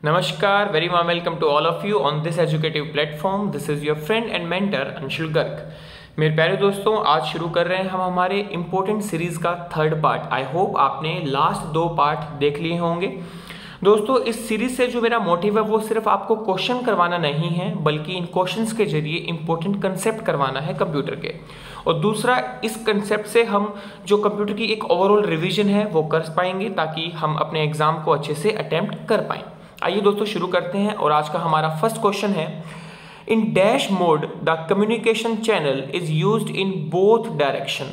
Namaskar, very warm welcome to all of you on this educative platform. This is your friend and mentor Anshul Garg. मेरे प्यारे दोस्तों, आज शुरू कर रहे हैं हम हमारे इम्पोर्टेंट सीरीज का थर्ड पार्ट। आई होप आपने लास्ट दो पार्ट देख लिए होंगे। दोस्तों, इस सीरीज से जो मेरा मोटिव है वो सिर्फ आपको क्वेश्चन करवाना नहीं है, बल्कि इन क्वेश्चंस के जरिए इंपॉर्टेंट कंसेप्ट करवाना है कंप्यूटर के। और दूसरा, इस कंसेप्ट से हम जो कंप्यूटर की एक ओवरऑल रिवीजन है वो कर पाएंगे, ताकि हम अपने एग्जाम को अच्छे से अटेम्प्ट कर पाएं। आइए दोस्तों शुरू करते हैं। और आज का हमारा फर्स्ट क्वेश्चन है, in dash mode the communication channel is used in both direction.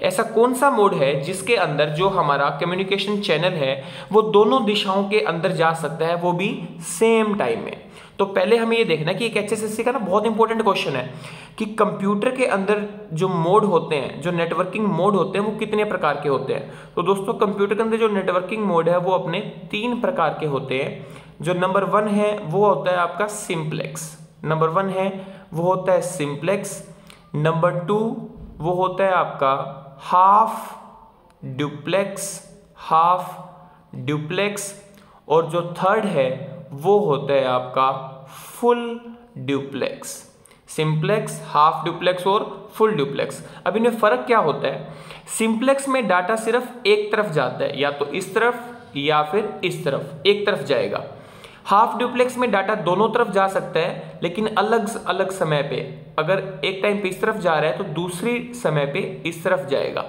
ऐसा कौन सा मोड है जिसके अंदर जो हमारा कम्युनिकेशन चैनल है वो दोनों दिशाओं के अंदर जा सकता है, वो भी सेम टाइम में। तो पहले हमें ये देखना कि एक एचएसएससी का ना बहुत इंपॉर्टेंट क्वेश्चन है कि कंप्यूटर के अंदर जो मोड होते हैं, जो नेटवर्किंग मोड होते हैं, वो कितने प्रकार के होते हैं। तो दोस्तों, कंप्यूटर के अंदर जो नेटवर्किंग मोड है वो अपने 3 प्रकार के होते हैं। जो नंबर 1 है वो होता है आपका सिंप्लेक्स। नंबर 1 है वो होता है सिंप्लेक्स। नंबर 2 वो होता है आपका हाफ ड्यूप्लेक्स। और जो थर्ड है वो होता है आपका full duplex. Simplex, half duplex और फुल ड्यूप्लेक्स। अब इनमें फर्क क्या होता है? सिंप्लेक्स में डाटा सिर्फ एक तरफ जाता है, या तो इस तरफ या फिर इस तरफ, एक तरफ जाएगा। हाफ ड्यूप्लेक्स में डाटा दोनों तरफ जा सकता है, लेकिन अलग अलग समय पे। अगर एक टाइम पे इस तरफ जा रहा है तो दूसरी समय पे इस तरफ जाएगा।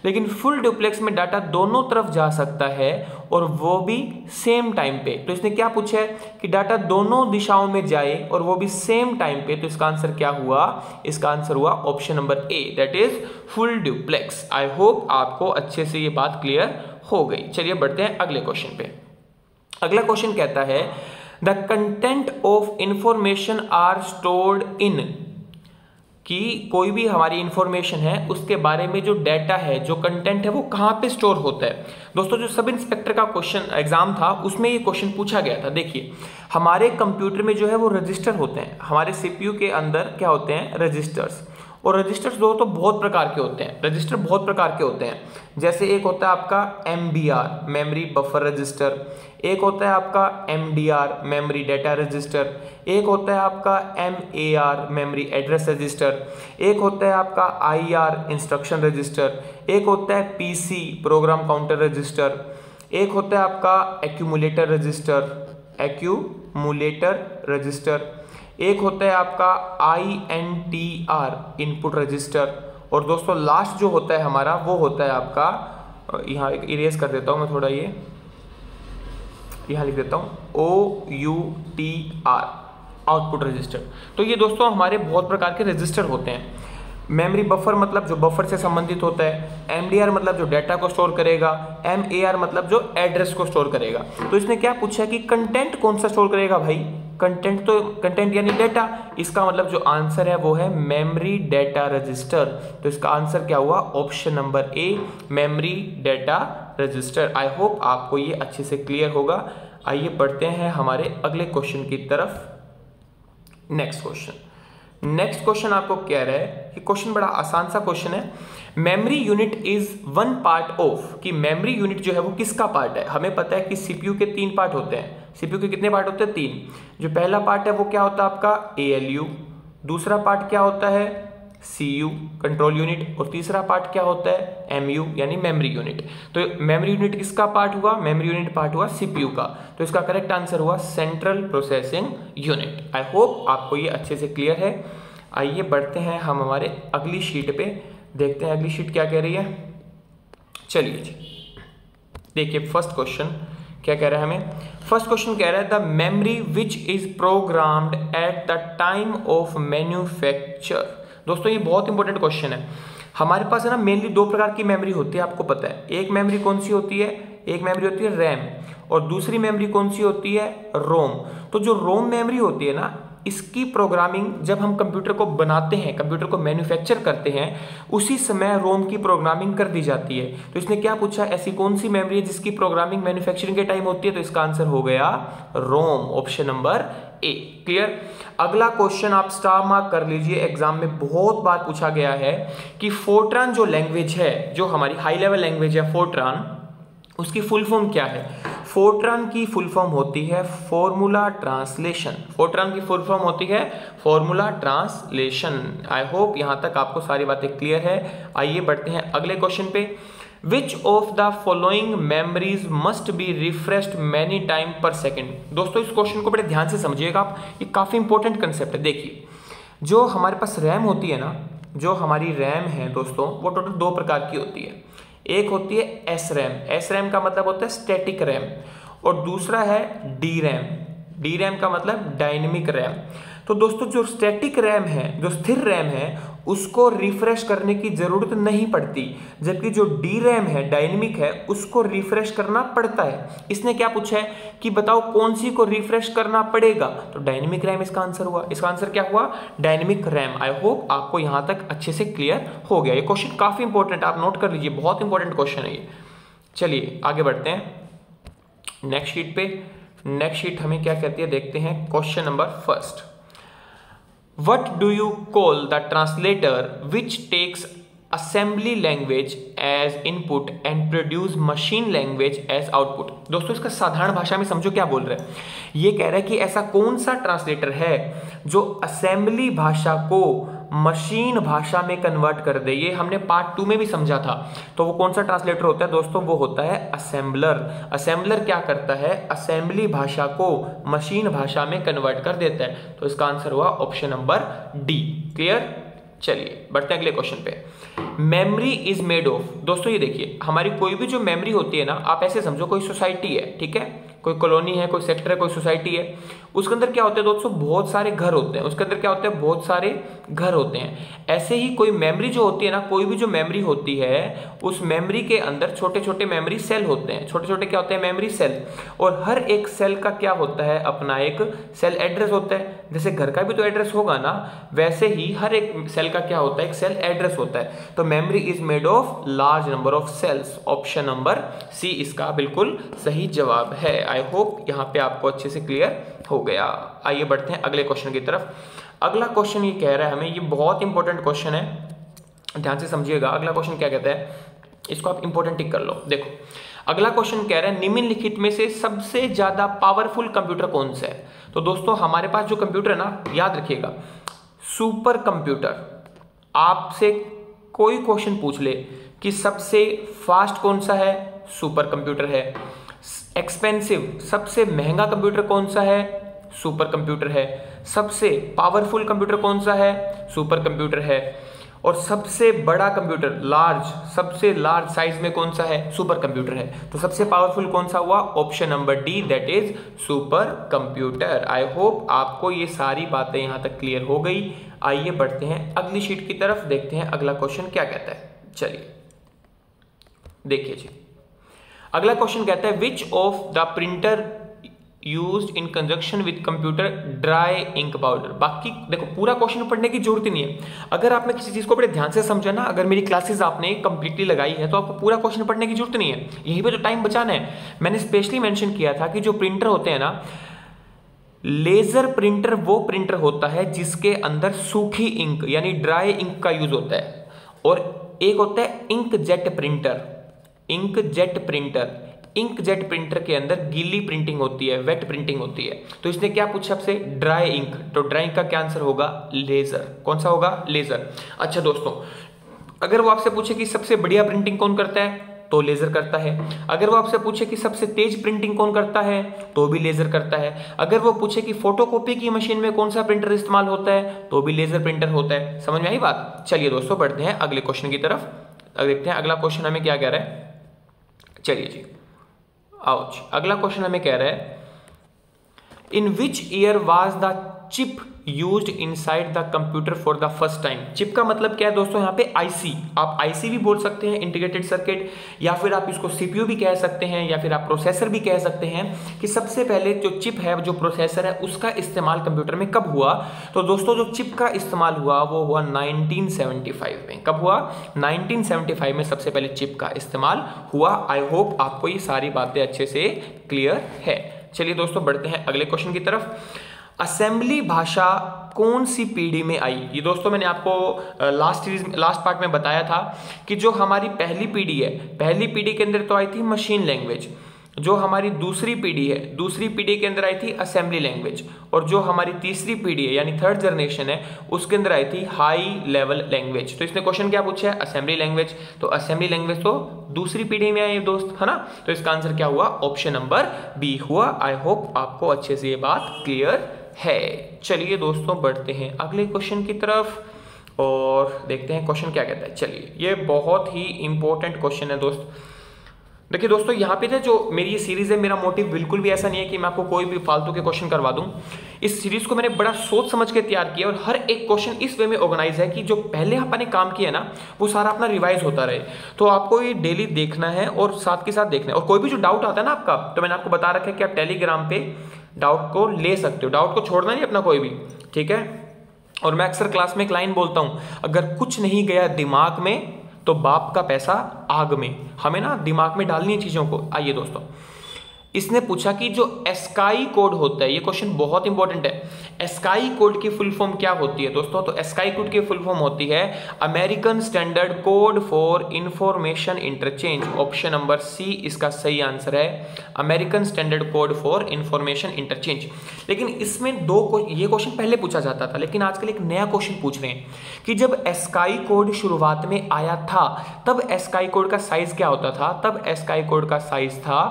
लेकिन फुल ड्यूप्लेक्स में डाटा दोनों तरफ जा सकता है, और वो भी सेम टाइम पे। तो इसने क्या पूछा है कि डाटा दोनों दिशाओं में जाए और वो भी सेम टाइम पे। तो इसका आंसर क्या हुआ? इसका आंसर हुआ option number A, that is full duplex. I hope आपको अच्छे से ये बात क्लियर हो गई। चलिए बढ़ते हैं अगले क्वेश्चन पे। अगला क्वेश्चन कहता है, the content of information are stored in, कि कोई भी हमारी इंफॉर्मेशन है उसके बारे में जो डाटा है, जो कंटेंट है, वो कहाँ पे स्टोर होता है। दोस्तों, जो सब इंस्पेक्टर का क्वेश्चन एग्जाम था उसमें ये क्वेश्चन पूछा गया था। देखिए, हमारे कंप्यूटर में जो है वो रजिस्टर होते हैं। हमारे सीपीयू के अंदर क्या होते हैं? रजिस्टर्स। और रजिस्टर्स दोस्तों बहुत प्रकार के होते हैं। रजिस्टर बहुत प्रकार के होते हैं। जैसे एक होता है आपका MBR, मेमोरी बफर रजिस्टर। एक होता है आपका MDR, मेमोरी डेटा रजिस्टर। एक होता है आपका MAR, मेमोरी एड्रेस रजिस्टर। एक होता है आपका IR, इंस्ट्रक्शन रजिस्टर। एक होता है PC, प्रोग्राम काउंटर रजिस्टर। एक होता है आपका एक्यूमुलेटर रजिस्टर। एक होता है आपका INTR, इनपुट रजिस्टर। और दोस्तों लास्ट जो होता है हमारा वो होता है आपका, यहाँ एक इरेज कर देता हूँ मैं थोड़ा, ये यहाँ लिख देता हूँ OUTR, आउटपुट रजिस्टर। तो ये दोस्तों हमारे बहुत प्रकार के रजिस्टर होते हैं। मेमोरी बफर मतलब जो बफर से संबंधित होता है। MDR मतलब जो डाटा को स्टोर करेगा। MAR मतलब जो एड्रेस को स्टोर करेगा। तो इसने क्या पूछा है कि कंटेंट कौन सा स्टोर करेगा भाई? कंटेंट यानी डाटा। इसका मतलब जो आंसर है वो है मेमोरी डेटा रजिस्टर। तो इसका आंसर क्या हुआ? ऑप्शन नंबर ए, मेमोरी डेटा रजिस्टर। आई होप आपको ये अच्छे से क्लियर होगा। आइए बढ़ते हैं हमारे अगले क्वेश्चन की तरफ। नेक्स्ट क्वेश्चन आपको कह रहा है कि क्वेश्चन बड़ा आसान सा क्वेश्चन है। Memory unit is one part of, कि मेमोरी यूनिट जो है वो किसका पार्ट है? हमें पता है कि सीपीयू के 3 पार्ट होते हैं। सीपीयू के कितने पार्ट होते हैं? 3। जो पहला पार्ट है वो क्या होता है आपका? ALU। दूसरा पार्ट क्या होता है? CU, control unit. और तीसरा पार्ट क्या होता है? MU, यानी मेमोरी यूनिट। तो मेमोरी यूनिट किसका पार्ट हुआ? मेमोरी यूनिट पार्ट हुआ सीपीयू का। तो इसका करेक्ट आंसर हुआ सेंट्रल प्रोसेसिंग यूनिट। आई होप आपको ये अच्छे से क्लियर है। आइए बढ़ते हैं हम हमारे अगली शीट पे, देखते हैं अगली शीट क्या कह रही है। चलिए जी, देखिए फर्स्ट क्वेश्चन क्या कह रहा है हमें। फर्स्ट क्वेश्चन कह रहा है, the memory which is programmed at the time of manufacture. दोस्तों ये बहुत इंपॉर्टेंट क्वेश्चन है। हमारे पास है ना मेनली 2 प्रकार की मेमोरी होती है, आपको पता है। एक मेमोरी कौन सी होती है? एक मेमोरी होती है रैम, और दूसरी मेमोरी कौन सी होती है? रोम। तो जो रोम मेमोरी होती है ना, इसकी प्रोग्रामिंग जब हम कंप्यूटर को बनाते हैं, कंप्यूटर को मैन्युफैक्चर करते हैं, उसी समय रोम की प्रोग्रामिंग कर दी जाती है। तो इसने क्या पूछा, ऐसी कौन सी मेमोरी है जिसकी प्रोग्रामिंग मैन्युफैक्चरिंग के टाइम होती है? तो इसका आंसर हो गया रोम, ऑप्शन नंबर ए। क्लियर। अगला क्वेश्चन आप स्टार मार्क कर लीजिए, एग्जाम में बहुत बार पूछा गया है कि फोर्ट्रान जो लैंग्वेज है, जो हमारी हाई लेवल लैंग्वेज है फोर्ट्रान, उसकी फुल फॉर्म क्या है? फोर्ट्रान की फुल फॉर्म होती है फॉर्मूला ट्रांसलेशन। फोर्ट्रान की फुल फॉर्म होती है फॉर्मूला ट्रांसलेशन। आई होप यहां तक आपको सारी बातें क्लियर है। आइए बढ़ते हैं अगले क्वेश्चन पे। विच of the following memories must be refreshed many time पर सेकेंड। दोस्तों इस क्वेश्चन को बड़े ध्यान से समझिएगा आप, ये काफी इंपॉर्टेंट कंसेप्ट है। देखिए जो हमारे पास रैम होती है ना, जो हमारी रैम है दोस्तों, वो टोटल दो प्रकार की होती है। एक होती है एस रैम, एस रैम का मतलब होता है स्टैटिक रैम, और दूसरा है डी रैम, डी रैम का मतलब डायनेमिक रैम। तो दोस्तों जो स्टैटिक रैम है, जो स्थिर रैम है, उसको रिफ्रेश करने की जरूरत नहीं पड़ती, जबकि जो डी रैम है, डायनेमिक है, उसको रिफ्रेश करना पड़ता है। इसने क्या पूछा है कि बताओ कौन सी को रिफ्रेश करना पड़ेगा, तो डायनेमिक रैम इसका आंसर हुआ। इसका आंसर क्या हुआ? Dynamic RAM. आई होप आपको यहां तक अच्छे से क्लियर हो गया। ये क्वेश्चन काफी इंपॉर्टेंट, आप नोट कर लीजिए, बहुत इंपॉर्टेंट क्वेश्चन है ये। चलिए आगे बढ़ते हैं नेक्स्ट शीट पे। नेक्स्ट शीट हमें क्या कहती है देखते हैं। Question number first, what do you call the translator which takes assembly language as input and produce machine language as output। दोस्तों इसका साधारण भाषा में समझो क्या बोल रहे हैं। ये कह रहा है कि ऐसा कौन सा ट्रांसलेटर है जो असेंबली भाषा को मशीन भाषा में कन्वर्ट कर दे। ये हमने पार्ट 2 में भी समझा था। तो वो कौन सा ट्रांसलेटर होता है दोस्तों? वो होता है असेंबलर। असेंबलर क्या करता है? असेंबली भाषा को मशीन भाषा में कन्वर्ट कर देता है। तो इसका आंसर हुआ ऑप्शन नंबर डी। क्लियर? चलिए बढ़ते हैं अगले क्वेश्चन पे। Memory is made of. दोस्तों ये देखिए, हमारी कोई भी जो मेमोरी होती है ना, आप ऐसे समझो कोई सोसाइटी है, ठीक है, कोई कॉलोनी है, कोई सेक्टर है, कोई सोसाइटी है। उसके अंदर क्या होते हैं दोस्तों? बहुत सारे घर होते हैं। उसके अंदर क्या होते हैं? बहुत सारे घर होते हैं। ऐसे ही कोई मेमोरी जो होती है ना, कोई भी जो मेमोरी होती है, उस मेमोरी के अंदर छोटे छोटे मेमोरी सेल होते हैं। छोटे छोटे क्या होते हैं? Memory cell. और हर एक सेल का क्या होता है? अपना एक सेल एड्रेस होता है। जैसे घर का भी तो एड्रेस होगा ना, वैसे ही हर एक सेल का क्या होता है? एक सेल एड्रेस होता है। तो memory is made of large number of cells. Option number C इसका बिल्कुल सही जवाब है। आई होप यहाँ पे आपको अच्छे से क्लियर हो गया। आइए बढ़ते हैं अगले क्वेश्चन की तरफ। अगला क्वेश्चन ये कह रहा है हमें, ये बहुत इंपॉर्टेंट क्वेश्चन है, ध्यान से समझिएगा। अगला क्वेश्चन क्या कहता है, इसको आप इंपॉर्टेंट टिक कर लो। देखो अगला क्वेश्चन कह रहा है निम्नलिखित में से सबसे ज्यादा पावरफुल कंप्यूटर कौन सा है। तो दोस्तों हमारे पास जो कंप्यूटर है ना, याद रखिएगा, सुपर कंप्यूटर। आपसे कोई क्वेश्चन पूछ ले कि सबसे फास्ट कौन सा है, सुपर कंप्यूटर है। एक्सपेंसिव, सबसे महंगा कंप्यूटर कौन सा है, सुपर कंप्यूटर है। सबसे पावरफुल कंप्यूटर कौन सा है, सुपर कंप्यूटर है। और सबसे बड़ा कंप्यूटर, लार्ज, सबसे लार्ज साइज में कौन सा है, सुपर कंप्यूटर है। तो सबसे पावरफुल कौन सा हुआ? Option number D, that is super computer. I hope आपको ये सारी बातें यहां तक क्लियर हो गई। आइए बढ़ते हैं अगली शीट की तरफ, देखते हैं अगला क्वेश्चन क्या कहता है। चलिए देखिए जी, अगला क्वेश्चन कहता है which of the printer used in conjunction with computer dry ink powder. बाकी देखो पूरा क्वेश्चन पढ़ने की जरूरत ही नहीं है। अगर आपने किसी चीज को बड़े ध्यान से समझा ना, अगर मेरी क्लासेस आपने कंप्लीटली लगाई है, तो आपको पूरा क्वेश्चन पढ़ने की जरूरत नहीं है। यहीं पे तो टाइम बचाना है। मैंने स्पेशली मेंशन किया था कि जो प्रिंटर होते हैं ना, लेजर प्रिंटर वो प्रिंटर होता है जिसके अंदर सूखी इंक यानी ड्राई इंक का यूज होता है, और एक होता है ink jet printer. Ink jet printer, ink jet printer के अंदर गीली प्रिंटिंग होती है, वेट प्रिंटिंग होती है। तो इसने क्या पूछा आपसे? Dry ink. तो ड्राई इंक का क्या आंसर होगा? लेजर। कौन सा होगा? लेजर। अच्छा दोस्तों, अगर वो आपसे पूछे कि सबसे बढ़िया प्रिंटिंग कौन करता है, तो लेजर करता है। अगर वो आपसे पूछे कि सबसे तेज प्रिंटिंग कौन करता है, तो भी लेजर करता है। अगर वो पूछे कि फोटोकॉपी की मशीन में कौन सा प्रिंटर इस्तेमाल होता है, तो भी लेजर प्रिंटर होता है। समझ में आई बात? चलिए दोस्तों बढ़ते हैं अगले क्वेश्चन की तरफ। देखते हैं अगला क्वेश्चन हमें क्या कह रहा है। चलिए जी, आओ जी, अगला क्वेश्चन हमें कह रहा है in which year was the chip used inside the computer for the first time. Chip का मतलब क्या है दोस्तों? यहाँ पे आईसी, आप आईसी भी बोल सकते हैं, इंटीग्रेटेड सर्किट, या फिर आप इसको सीपीयू भी कह सकते हैं, या फिर आप प्रोसेसर भी कह सकते हैं। कि सबसे पहले जो चिप है, जो प्रोसेसर है, उसका इस्तेमाल कंप्यूटर में कब हुआ? तो दोस्तों जो चिप का इस्तेमाल हुआ वो हुआ 1975 में। कब हुआ? 1975 में सबसे पहले चिप का इस्तेमाल हुआ। आई होप आपको ये सारी बातें अच्छे से क्लियर है। चलिए दोस्तों बढ़ते हैं अगले क्वेश्चन की तरफ। असेंबली भाषा कौन सी पीढ़ी में आई? ये दोस्तों मैंने आपको लास्ट पार्ट में बताया था कि जो हमारी पहली पीढ़ी है, पहली पीढ़ी के अंदर तो आई थी मशीन लैंग्वेज। जो हमारी दूसरी पीढ़ी है, दूसरी पीढ़ी के अंदर आई थी असेंबली लैंग्वेज, और जो हमारी तीसरी पीढ़ी है यानी थर्ड जनरेशन है उसके अंदर आई थी हाई लेवल लैंग्वेज। तो इसने क्वेश्चन क्या पूछा है, असेंबली लैंग्वेज। तो असेंबली लैंग्वेज तो दूसरी पीढ़ी में आई दोस्त, है ना। तो इसका आंसर क्या हुआ, ऑप्शन नंबर बी हुआ। आई होप आपको अच्छे से ये बात क्लियर है। चलिए दोस्तों बढ़ते हैं अगले क्वेश्चन की तरफ और देखते हैं क्वेश्चन क्या कहता है। चलिए, ये बहुत ही इंपॉर्टेंट क्वेश्चन है दोस्त। देखिए दोस्तों, यहाँ पे जो मेरी ये सीरीज है, मेरा मोटिव बिल्कुल भी ऐसा नहीं है कि मैं आपको कोई भी फालतू के क्वेश्चन करवा दूं। इस सीरीज को मैंने बड़ा सोच समझ के तैयार किया और हर एक क्वेश्चन इस वे में ऑर्गेनाइज है कि जो पहले आपने काम किया ना वो सारा अपना रिवाइज होता रहे। तो आपको ये डेली देखना है और साथ के साथ देखना है। और कोई भी जो डाउट आता है ना आपका, तो मैंने आपको बता रखा है कि आप टेलीग्राम पे डाउट को ले सकते हो, डाउट को छोड़ना नहीं अपना कोई भी, ठीक है। और मैं अक्सर क्लास में एक लाइन बोलता हूं, अगर कुछ नहीं गया दिमाग में तो बाप का पैसा आग में। हमें ना दिमाग में डालनी है चीजों को। आइए दोस्तों, इसने पूछा कि जो एस्काई कोड होता है, ये क्वेश्चन बहुत इंपॉर्टेंट है, एस्काई कोड की फुल फॉर्म क्या होती है दोस्तों। तो एस्काई कोड की फुल फॉर्म होती है American standard code for information interchange. Option number C इसका सही आंसर है, American standard code for information interchange. लेकिन इसमें ये क्वेश्चन पहले पूछा जाता था, लेकिन आजकल एक नया क्वेश्चन पूछ रहे हैं कि जब एस्काई कोड शुरुआत में आया था तब एस्काई कोड का साइज क्या होता था। तब एस्काई कोड का साइज था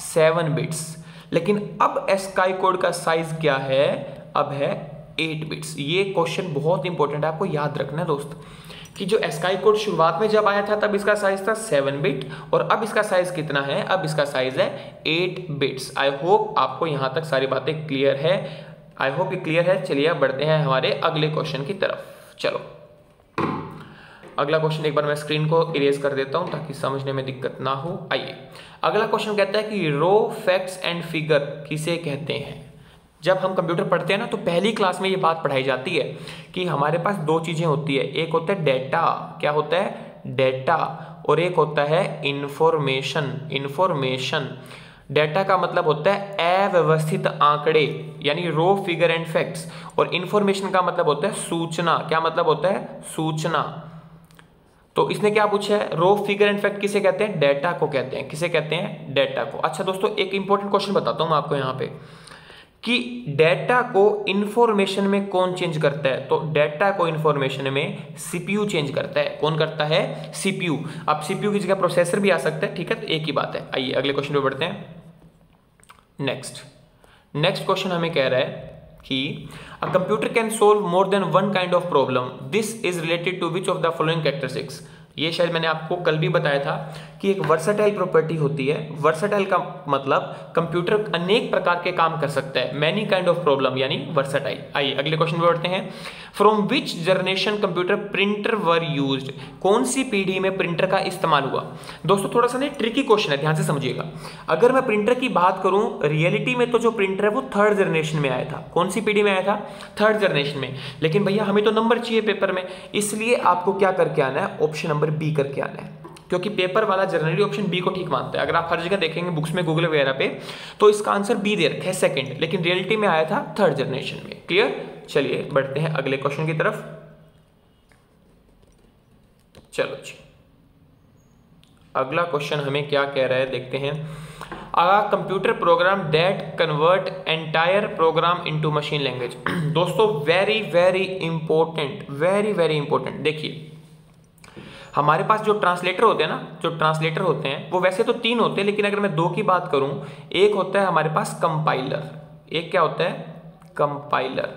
7 बिट्स, लेकिन अब एस्काई कोड का साइज क्या है, अब है 8 बिट्स। ये क्वेश्चन बहुत इंपॉर्टेंट है, आपको याद रखना है दोस्त कि जो एस्काई कोड शुरुआत में जब आया था तब इसका साइज था 7 बिट और अब इसका साइज कितना है, अब इसका साइज है 8 बिट्स। आई होप आपको यहां तक सारी बातें क्लियर है, आई होप ये क्लियर है। चलिए अब बढ़ते हैं हमारे अगले क्वेश्चन की तरफ। चलो अगला क्वेश्चन एक बार मैं स्क्रीन को इरेज कर देता हूं ताकि समझने में दिक्कत ना हो। आइए, अगला क्वेश्चन कहता है कि रो फैक्ट्स एंड फिगर किसे कहते हैं। जब हम कंप्यूटर पढ़ते हैं ना तो पहली क्लास में ये बात पढ़ाई जाती है कि हमारे पास दो चीजें होती है, एक होता है डेटा, क्या होता है डेटा, और एक होता है इंफॉर्मेशन। इंफॉर्मेशन, डेटा का मतलब होता है अव्यवस्थित आंकड़े यानी रो फिगर एंड फैक्ट्स, और इंफॉर्मेशन का मतलब होता है सूचना। क्या मतलब होता है, सूचना। तो इसने क्या पूछा है, रो फिगर एंड फैक्ट किसे कहते हैं, डेटा को कहते हैं। किसे कहते हैं, डेटा को। अच्छा दोस्तों, एक इंपॉर्टेंट क्वेश्चन बताता हूं मैं आपको यहां पे कि डेटा को इंफॉर्मेशन में कौन चेंज करता है। तो डेटा को इंफॉर्मेशन में सीपीयू चेंज करता है। कौन करता है, सीपीयू। अब सीपीयू की जगह प्रोसेसर भी आ सकता है, ठीक है, तो एक ही बात है। आइए अगले क्वेश्चन पे बढ़ते हैं। नेक्स्ट क्वेश्चन हमें कह रहा है कि a computer can solve more than one kind of problem. This is related to which of the following characteristics? ये शायद मैंने आपको कल भी बताया था कि एक वर्सेटाइल प्रॉपर्टी होती है। वर्सेटाइल का मतलब कंप्यूटर अनेक प्रकार के काम कर सकता है, मैनी काइंड ऑफ प्रॉब्लम यानी वर्सेटाइल। आइए अगले क्वेश्चन पे बढ़ते हैं। From which generation computer printer were used. कौन सी पीढ़ी में प्रिंटर का इस्तेमाल हुआ। दोस्तों थोड़ा सा ना ट्रिकी क्वेश्चन है, ध्यान से समझिएगा। अगर मैं प्रिंटर की बात करूं, रियलिटी में तो जो प्रिंटर है वो थर्ड जनरेशन में आया था। कौन सी पीढ़ी में आया था, थर्ड जनरेशन में। लेकिन भैया हमें तो नंबर चाहिए पेपर में, इसलिए आपको क्या करके आना है, ऑप्शन नंबर बी करके आना है, क्योंकि पेपर वाला जनरली ऑप्शन बी को ठीक मानता है। अगर आप हर जगह देखेंगे बुक्स में, गूगल वगैरह पे, तो इसका आंसर बी दे रखा है सेकंड, लेकिन रियलिटी में आया था थर्ड जनरेशन में। क्लियर। चलिए बढ़ते हैं अगले क्वेश्चन की तरफ। चलो जी, अगला क्वेश्चन हमें क्या कह रहा है देखते हैं। Computer program that convert entire program into machine language. दोस्तों very very important, very very important. देखिए हमारे पास जो ट्रांसलेटर होते हैं ना, जो ट्रांसलेटर होते हैं वो वैसे तो 3 होते हैं, लेकिन अगर मैं 2 की बात करूं, एक होता है हमारे पास कंपाइलर, एक क्या होता है, कंपाइलर,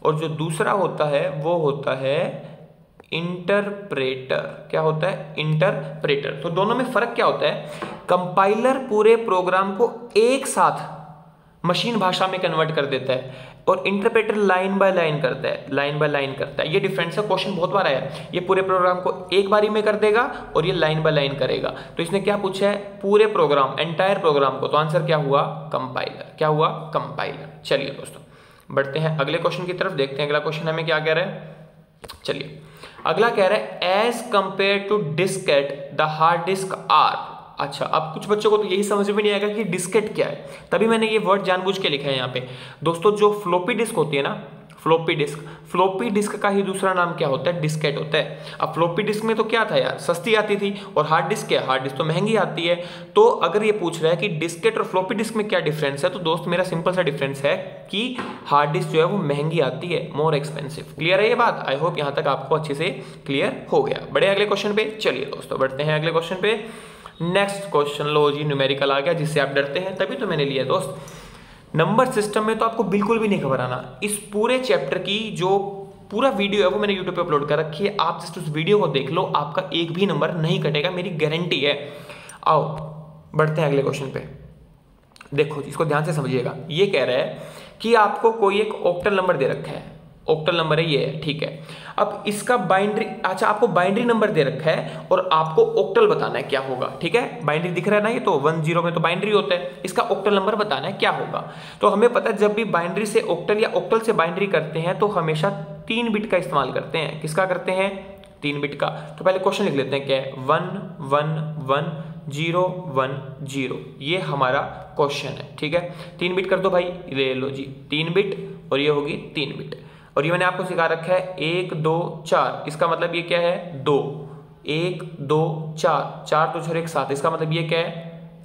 और जो दूसरा होता है वो होता है इंटरप्रेटर। क्या होता है, इंटरप्रेटर। तो दोनों में फर्क क्या होता है, कंपाइलर पूरे प्रोग्राम को एक साथ मशीन भाषा में कन्वर्ट कर देता है और इंटरप्रेटर लाइन बाय लाइन करता है, लाइन बाय लाइन करता है। ये डिफरेंस है, क्वेश्चन बहुत बार आया है। ये पूरे प्रोग्राम को एक बारी में कर देगा और ये लाइन बाय लाइन करेगा। तो इसने क्या पूछा है, पूरे प्रोग्राम, एंटायर प्रोग्राम को। तो आंसर क्या हुआ, कंपाइलर। क्या हुआ, कंपाइलर। चलिए दोस्तों बढ़ते हैं अगले क्वेश्चन की तरफ, देखते हैं अगला क्वेश्चन हमें क्या कह रहा है। चलिए अगला कह रहा है as compare to diskette the hard disk are. अच्छा, अब कुछ बच्चों को तो यही समझ में नहीं आएगा कि डिस्केट क्या है, तभी मैंने ये वर्ड जानबूझ के लिखा है यहाँ पे। दोस्तों जो फ्लॉपी डिस्क होती है ना, फ्लॉपी डिस्क। फ्लॉपी डिस्क का ही दूसरा नाम क्या होता है? डिस्केट होता है। अब फ्लॉपी डिस्क में तो क्या था यार, सस्ती आती थी, और हार्ड डिस्क क्या, हार्ड डिस्क तो महंगी आती है। तो अगर ये पूछ रहा है कि डिस्केट और फ्लॉपी डिस्क में क्या डिफरेंस है, तो दोस्त मेरा सिंपल सा डिफरेंस है कि हार्ड डिस्क जो है वो महंगी आती है, मोर एक्सपेंसिव। क्लियर है ये बात? आई होप यहाँ तक आपको अच्छे से क्लियर हो गया। बड़े अगले क्वेश्चन पे, चलिए दोस्तों बढ़ते हैं अगले क्वेश्चन पे। नेक्स्ट क्वेश्चन, लो जी न्यूमेरिकल आ गया, जिससे आप डरते हैं तभी तो मैंने लिया दोस्त। नंबर सिस्टम में तो आपको बिल्कुल भी नहीं घबराना। इस पूरे चैप्टर की जो पूरा वीडियो है वो मैंने यूट्यूब पे अपलोड कर रखी है, आप जस्ट उस वीडियो को देख लो, आपका एक भी नंबर नहीं कटेगा, मेरी गारंटी है। आओ बढ़ते हैं अगले क्वेश्चन पे। देखो इसको ध्यान से समझिएगा। ये कह रहा है कि आपको कोई एक ऑक्टल नंबर दे रखा है, ऑक्टल नंबर है ये है, ठीक है। अब इसका बाइनरी, अच्छा आपको बाइनरी नंबर दे रखा है और आपको ऑक्टल बताना है क्या होगा, ठीक है। बाइनरी दिख रहा है ना, ये तो 10 में तो बाइनरी होता है, इसका ऑक्टल नंबर बताना है क्या होगा। तो हमें पता है जब भी बाइनरी से ऑक्टल या ऑक्टल से बाइनरी करते हैं तो हमेशा 3 बिट का इस्तेमाल करते हैं। किसका करते हैं? 3 बिट का। तो पहले क्वेश्चन लिख लेते हैं, क्या है? 1 1 1 0 1 0, ये हमारा क्वेश्चन है, ठीक है। 3 बिट कर दो भाई, ले लो जी 3 बिट, और ये होगी 3 बिट। और ये मैंने आपको सिखा रखा है 1 2 4, इसका मतलब ये क्या है? 2, 1 2 4, 4 2 6 1 7, इसका मतलब ये क्या है?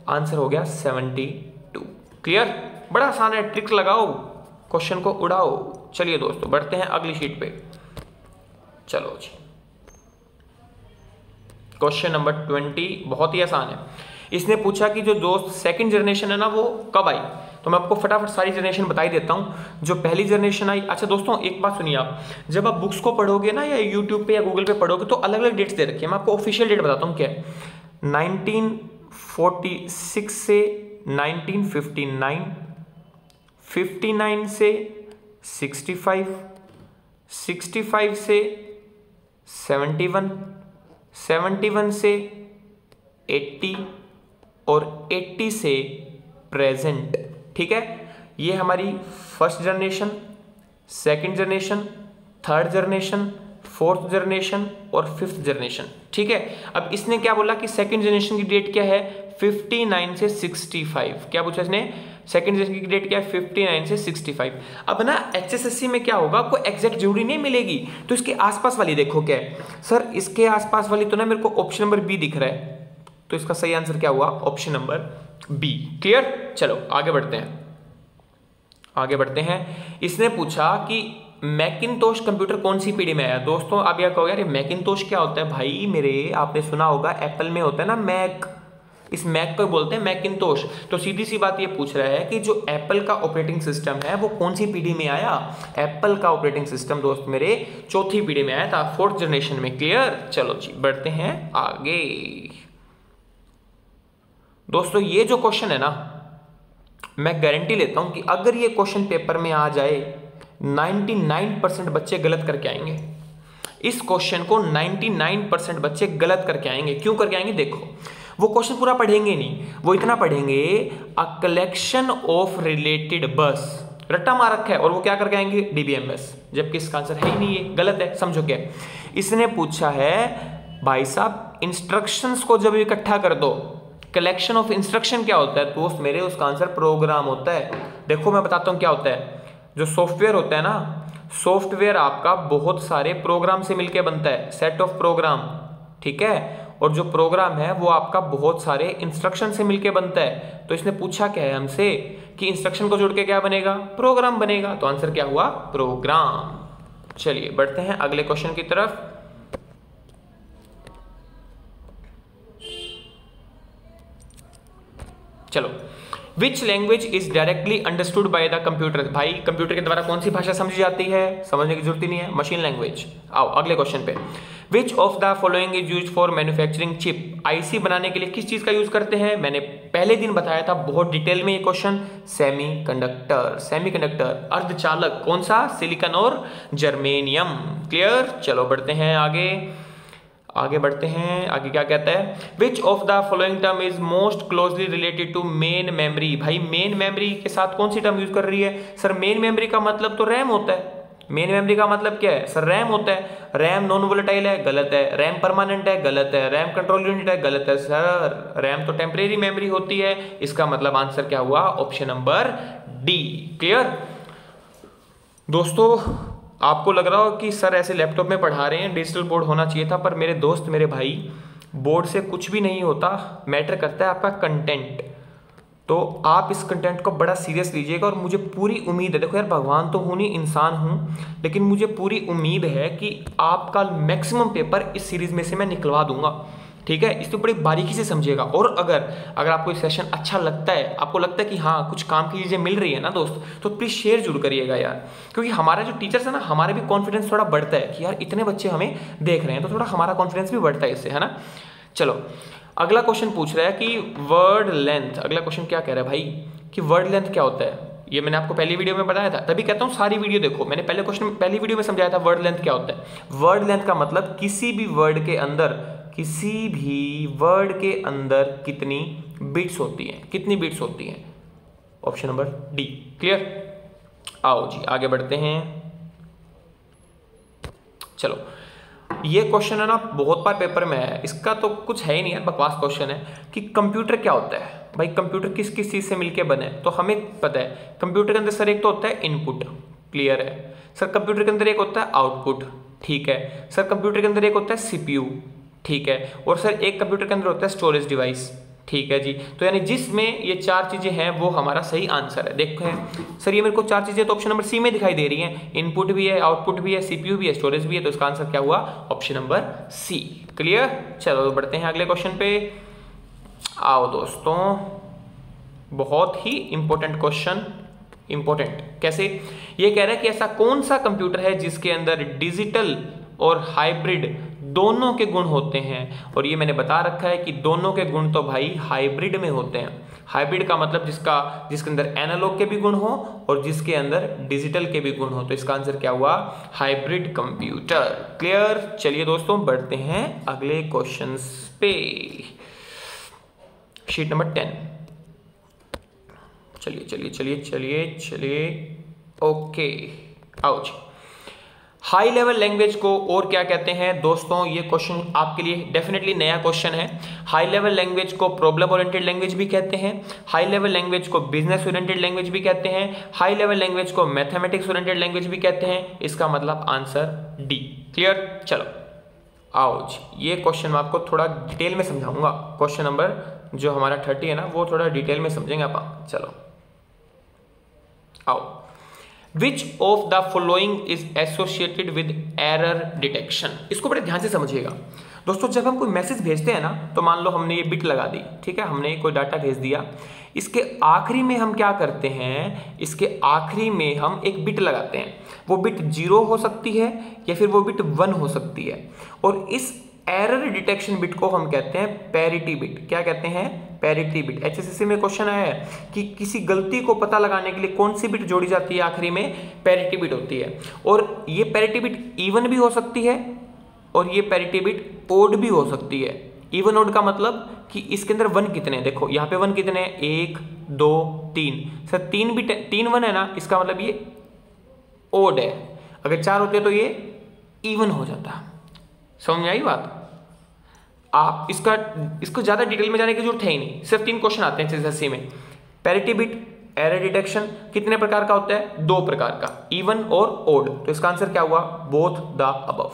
आंसर हो गया 72। क्लियर? बड़ा आसान है, ट्रिक लगाओ, क्वेश्चन को उड़ाओ। चलिए दोस्तों बढ़ते हैं अगली शीट पे। चलो जी, क्वेश्चन नंबर 20 बहुत ही आसान है। इसने पूछा कि जो दोस्त सेकंड जनरेशन है ना वो कब आई। तो मैं आपको फटाफट सारी जनरेशन बता ही देता हूं। जो पहली जनरेशन आई, अच्छा दोस्तों एक बात सुनिए, आप जब आप बुक्स को पढ़ोगे ना या यूट्यूब पे या गूगल पे पढ़ोगे तो अलग अलग डेट्स दे रखी है। मैं आपको ऑफिशियल डेट बताता हूँ क्या है। 1946 से 1959, 59 से 65, 65 से 71, 71 से 80 और 80 से प्रेजेंट, ठीक है। ये हमारी first generation, second generation, third generation, fourth generation और फिफ्थ जनरेशन, ठीक है। अब इसने क्या बोला कि सेकंड जनरेशन की डेट क्या है? 59 से 65। क्या पूछा इसने? सेकंड जनरेशन की डेट क्या है? 59 से 65। अब ना HSSC में क्या होगा, आपको एग्जैक्ट जरूरी नहीं मिलेगी, तो इसके आसपास वाली देखो क्या है। सर इसके आसपास वाली तो ना मेरे को ऑप्शन नंबर बी दिख रहा है, तो इसका सही आंसर क्या हुआ? Option number B. क्लियर? चलो आगे बढ़ते हैं, आगे बढ़ते हैं। इसने पूछा कि मैकिनतोश कंप्यूटर कौन सी पीढ़ी में आया। दोस्तों आप यह कहोगे यार मैकिनतोश क्या होता है? भाई मेरे, आपने सुना होगा एप्पल में होता है ना मैक, इस मैक को बोलते हैं मैकिनतोश। तो सीधी सी बात ये पूछ रहा है कि जो एप्पल का ऑपरेटिंग सिस्टम है वो कौन सी पीढ़ी में आया। एप्पल का ऑपरेटिंग सिस्टम दोस्त मेरे चौथी पीढ़ी में आया था, 4th जनरेशन में। क्लियर? चलो जी बढ़ते हैं आगे। दोस्तों ये जो क्वेश्चन है ना, मैं गारंटी लेता हूं कि अगर ये क्वेश्चन पेपर में आ जाए 99% बच्चे गलत करके आएंगे। इस क्वेश्चन को 99% बच्चे गलत करके आएंगे। क्यों करके आएंगे? देखो वो क्वेश्चन पूरा पढ़ेंगे नहीं, वो इतना पढ़ेंगे अ कलेक्शन ऑफ रिलेटेड बस, रट्टा मार रखा है, और वो क्या करके आएंगे? DBMS, जबकि इसका आंसर है ही नहीं, है गलत है। समझो क्या इसने पूछा है भाई साहब, इंस्ट्रक्शंस को जब इकट्ठा कर दो, कलेक्शन ऑफ इंस्ट्रक्शन क्या होता है दोस्त मेरे? उसका आंसर प्रोग्राम होता है। देखो मैं बताता हूं क्या होता है। जो सॉफ्टवेयर होता है ना, सॉफ्टवेयर आपका बहुत सारे प्रोग्राम से मिलकर बनता है, सेट ऑफ प्रोग्राम, ठीक है। और जो प्रोग्राम है वो आपका बहुत सारे इंस्ट्रक्शन से मिलकर बनता है। तो इसने पूछा क्या है हमसे कि इंस्ट्रक्शन को जोड़ के क्या बनेगा? प्रोग्राम बनेगा। तो आंसर क्या हुआ? प्रोग्राम। चलिए बढ़ते हैं अगले क्वेश्चन की तरफ। चलो, विच language is directly understood by the computer. भाई कंप्यूटर के द्वारा कौन सी भाषा समझी जाती है? समझने की जरूरत ही नहीं है, मशीन लैंग्वेज। आओ अगले क्वेश्चन पे। विच of the following is used for manufacturing chip. IC बनाने के लिए किस चीज का यूज करते हैं? मैंने पहले दिन बताया था बहुत डिटेल में ये क्वेश्चन। सेमीकंडक्टर, सेमीकंडक्टर अर्धचालक, कौन सा? सिलिकॉन और जर्मेनियम। क्लियर? चलो बढ़ते हैं आगे, आगे बढ़ते हैं। आगे क्या कहता है? Which of the following term is most closely related to main memory. भाई मेन मेमोरी के साथ कौन सी टर्म यूज कर रही है? सर मेन मेमोरी का मतलब तो रैम होता है। मेन मेमोरी का मतलब क्या है? सर रैम होता है। रैम नॉन वोलेटाइल है, गलत है। रैम परमानेंट है, गलत है। रैम कंट्रोल यूनिट है, गलत है। सर रैम तो टेम्परेरी मेमोरी होती है। इसका मतलब आंसर क्या हुआ? Option number D. क्लियर? दोस्तों आपको लग रहा हो कि सर ऐसे लैपटॉप में पढ़ा रहे हैं, डिजिटल बोर्ड होना चाहिए था, पर मेरे दोस्त मेरे भाई, बोर्ड से कुछ भी नहीं होता, मैटर करता है आपका कंटेंट। तो आप इस कंटेंट को बड़ा सीरियस लीजिएगा और मुझे पूरी उम्मीद है, देखो यार भगवान तो हूँ नहीं, इंसान हूँ, लेकिन मुझे पूरी उम्मीद है कि आपका मैक्सिमम पेपर इस सीरीज में से मैं निकलवा दूंगा, ठीक है। इसको बड़ी बारीकी से समझिएगा। और अगर आपको ये सेशन अच्छा लगता है, आपको लगता है कि हाँ कुछ काम की चीज़ें मिल रही है ना दोस्त, तो प्लीज़ शेयर जरूर करिएगा यार, क्योंकि हमारा जो टीचर्स है ना, हमारा भी कॉन्फिडेंस थोड़ा बढ़ता है कि यार इतने बच्चे हमें देख रहे हैं, तो थोड़ा हमारा कॉन्फिडेंस भी बढ़ता है इससे, है ना। चलो अगला क्वेश्चन पूछ रहा है कि वर्ड लेंथ, अगला क्वेश्चन क्या कह रहा है भाई कि वर्ड लेंथ क्या होता है। ये मैंने आपको पहली वीडियो में बताया था, तभी कहता हूँ सारी वीडियो देखो। मैंने पहली वीडियो में समझाया था वर्ड लेंथ क्या होता है। वर्ड लेंथ का मतलब किसी भी वर्ड के अंदर कितनी बिट्स होती हैं, कितनी बिट्स होती हैं। Option number D. क्लियर। आओ जी आगे बढ़ते हैं। चलो ये क्वेश्चन है ना बहुत बार पेपर में है, इसका तो कुछ है ही नहीं यार, बकवास क्वेश्चन है कि कंप्यूटर क्या होता है। भाई कंप्यूटर किस किस चीज से मिलके बने, तो हमें पता है कंप्यूटर के अंदर सर एक तो होता है इनपुट, क्लियर है सर। कंप्यूटर के अंदर एक होता है आउटपुट, ठीक है सर। कंप्यूटर के अंदर एक होता है सीपीयू, ठीक है। और सर एक कंप्यूटर के अंदर होता है स्टोरेज डिवाइस, ठीक है जी। तो यानी जिसमें ये चार चीजें हैं वो हमारा सही आंसर है। देखो है सर ये मेरे को चार चीजें तो ऑप्शन नंबर सी में दिखाई दे रही हैं, इनपुट भी है, आउटपुट भी है, सीपीयू भी है, स्टोरेज भी है, तो इसका आंसर क्या हुआ, ऑप्शन नंबर सी। क्लियर। चलो बढ़ते हैं अगले क्वेश्चन पे। आओ दोस्तों, बहुत ही इंपॉर्टेंट क्वेश्चन, इंपॉर्टेंट कैसे, ये कह रहा है कि ऐसा कौन सा कंप्यूटर है जिसके अंदर डिजिटल और हाइब्रिड दोनों के गुण होते हैं। और ये मैंने बता रखा है कि दोनों के गुण तो भाई हाइब्रिड में होते हैं। हाइब्रिड का मतलब जिसके अंदर एनालॉग के भी गुण हो और जिसके अंदर डिजिटल के भी गुण हो, तो इसका आंसर क्या हुआ, हाइब्रिड कंप्यूटर। क्लियर। चलिए दोस्तों बढ़ते हैं अगले क्वेश्चंस पे। Sheet number 10। चलिए चलिए चलिए चलिए चलिए ओके। आओ जी। हाई लेवल लैंग्वेज को और क्या कहते हैं दोस्तों, ये क्वेश्चन आपके लिए डेफिनेटली नया क्वेश्चन है। हाई लेवल लैंग्वेज को प्रॉब्लम ओरिएंटेड लैंग्वेज भी कहते हैं, हाई लेवल लैंग्वेज को बिजनेस ओरिएंटेड लैंग्वेज भी कहते हैं, हाई लेवल लैंग्वेज को मैथमेटिक्स ओरिएंटेड लैंग्वेज भी कहते हैं। इसका मतलब आंसर डी। क्लियर। चलो आओ जी, ये क्वेश्चन मैं आपको थोड़ा डिटेल में समझाऊंगा। क्वेश्चन नंबर जो हमारा 30 है ना, वो थोड़ा डिटेल में समझेंगे आप। चलो आओ। Which of the following is associated with error detection? इसको बड़े ध्यान से समझिएगा दोस्तों। जब हम कोई मैसेज भेजते हैं ना, तो मान लो हमने ये बिट लगा दी, ठीक है, हमने कोई डाटा भेज दिया, इसके आखिरी में हम क्या करते हैं, इसके आखिरी में हम एक बिट लगाते हैं। वो बिट 0 हो सकती है या फिर वो बिट 1 हो सकती है। और इस एरर डिटेक्शन बिट को हम कहते हैं पैरिटी बिट। क्या कहते हैं, पैरिटी बिट। एचएसएससी में क्वेश्चन आया है कि किसी गलती को पता लगाने के लिए कौन सी बिट जोड़ी जाती है आखिरी में, पैरिटी बिट होती है। और ये पैरिटी बिट इवन भी हो सकती है और ये पैरिटी बिट ओड भी हो सकती है। इवन ओड का मतलब कि इसके अंदर 1 कितने हैं, देखो यहाँ पे 1 कितने हैं, 1 2 3। सर 3 बिट 3 1 है ना, इसका मतलब ये ओड है। अगर 4 होते तो ये इवन हो जाता। समझ आई बात। आप इसको ज्यादा डिटेल में जाने की जरूरत है ही नहीं, सिर्फ 3 क्वेश्चन आते हैं एचएसएससी में। पैरिटी बिट एरर डिटेक्शन कितने प्रकार का होता है, 2 प्रकार का, इवन और ओड। तो इसका आंसर क्या हुआ, बोथ द अबव।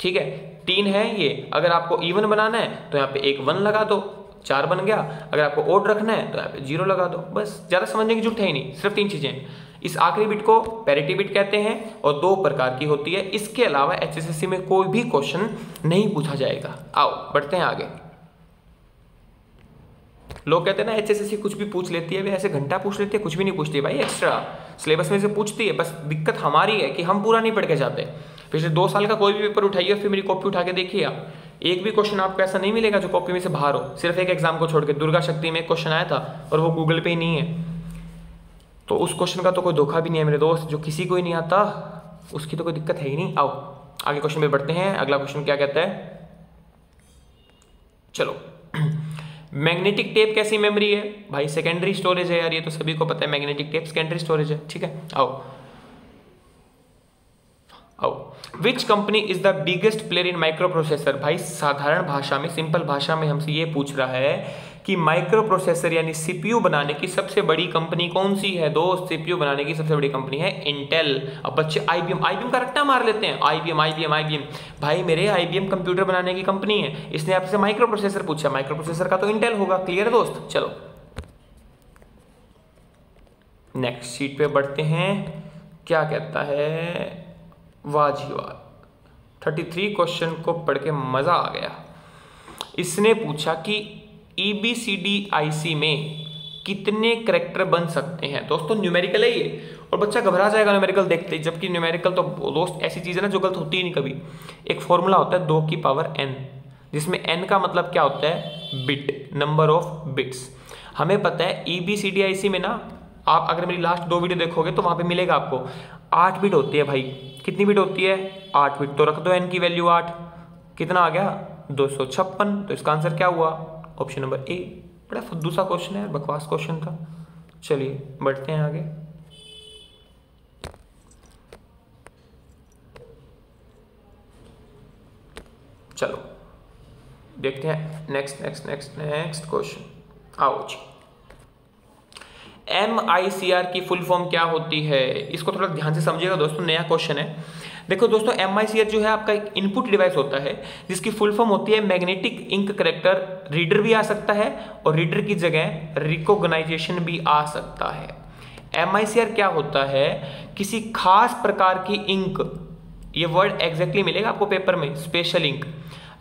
ठीक है, 3 है ये। अगर आपको इवन बनाना है तो यहाँ पे एक 1 लगा दो, 4 बन गया। अगर आपको ओड रखना है तो यहाँ पे 0 लगा दो। बस, ज्यादा समझने की जरूरत है ही नहीं, सिर्फ 3 चीजें। इस आखिरी बिट को पैरिटी बिट कहते हैं और 2 प्रकार की होती है। इसके अलावा एचएसएससी में कोई भी क्वेश्चन नहीं पूछा जाएगा। आओ बढ़ते हैं आगे। लोग कहते हैं ना एचएसएससी कुछ भी पूछ लेती है, वे ऐसे घंटा पूछ लेती है, कुछ भी नहीं पूछती भाई। एक्स्ट्रा सिलेबस में से पूछती है, बस दिक्कत हमारी है कि हम पूरा नहीं पढ़ के जाते। पिछले 2 साल का कोई भी पेपर उठाइए, फिर मेरी कॉपी उठा के देखिए आप, एक भी क्वेश्चन आपको ऐसा नहीं मिलेगा जो कॉपी में से बाहर हो। सिर्फ एक एग्जाम को छोड़ के, दुर्गा शक्ति में एक क्वेश्चन आया था और वो गूगल पे ही नहीं है, तो उस क्वेश्चन का तो कोई धोखा भी नहीं है मेरे दोस्त। जो किसी को ही नहीं आता उसकी तो कोई दिक्कत है ही नहीं। आओ आगे क्वेश्चन पे बढ़ते हैं। अगला क्वेश्चन क्या कहता है, चलो मैग्नेटिक टेप कैसी मेमोरी है भाई, सेकेंडरी स्टोरेज है यार, ये तो सभी को पता है। मैग्नेटिक टेप सेकेंडरी स्टोरेज है, ठीक है। आओ which company is the biggest player in micro processor. भाई साधारण भाषा में, सिंपल भाषा में हमसे ये पूछ रहा है कि माइक्रो प्रोसेसर यानी सीपीयू बनाने की सबसे बड़ी कंपनी कौन सी है दोस्त? सीपीयू बनाने की सबसे बड़ी कंपनी है इंटेल। अब बच्चे आईबीएम का रट्टा मार लेते हैं, आईबीएम। भाई मेरे आईबीएम कंप्यूटर बनाने की कंपनी है, इसने आपसे माइक्रो प्रोसेसर पूछा, माइक्रो प्रोसेसर का तो इंटेल होगा। क्लियर है दोस्त? चलो नेक्स्ट शीट पे बढ़ते हैं। क्या कहता है? वाह जी वाह, 33 क्वेश्चन को पढ़ के मजा आ गया। इसने पूछा कि EBCDIC में कितने करैक्टर बन सकते हैं? दोस्तों न्यूमेरिकल है ये, और बच्चा घबरा जाएगा न्यूमेरिकल देखते ही, जबकि न्यूमेरिकल तो दोस्त ऐसी चीज है ना जो गलत होती ही नहीं कभी। एक फॉर्मूला होता है 2 की पावर n, जिसमें n का मतलब क्या होता है? Bit, number of bits. हमें पता है EBCDIC में ना, आप अगर मेरी लास्ट 2 वीडियो देखोगे तो वहां पे मिलेगा आपको 8 बिट होती है भाई। कितनी बिट होती है? 8 बिट। तो रख दो n की वैल्यू 8, कितना आ गया? 256। तो इसका आंसर क्या हुआ? ऑप्शन नंबर ए। बड़ा फुद्दू सा क्वेश्चन है, बकवास क्वेश्चन था। चलिए बढ़ते हैं आगे। चलो देखते हैं नेक्स्ट क्वेश्चन। आओ जी। MICR की फुल फॉर्म क्या होती है? इसको थोड़ा ध्यान से समझिएगा दोस्तों, नया क्वेश्चन है। देखो दोस्तों, MICR जो है आपका एक इनपुट डिवाइस होता है, जिसकी फुल फॉर्म होती है मैग्नेटिक इंक करेक्टर रीडर। भी आ सकता है और रीडर की जगह रिकॉग्नाइजेशन भी आ सकता है। MICR क्या होता है? किसी खास प्रकार की इंक, ये वर्ड एग्जैक्टली मिलेगा आपको पेपर में, स्पेशल इंक।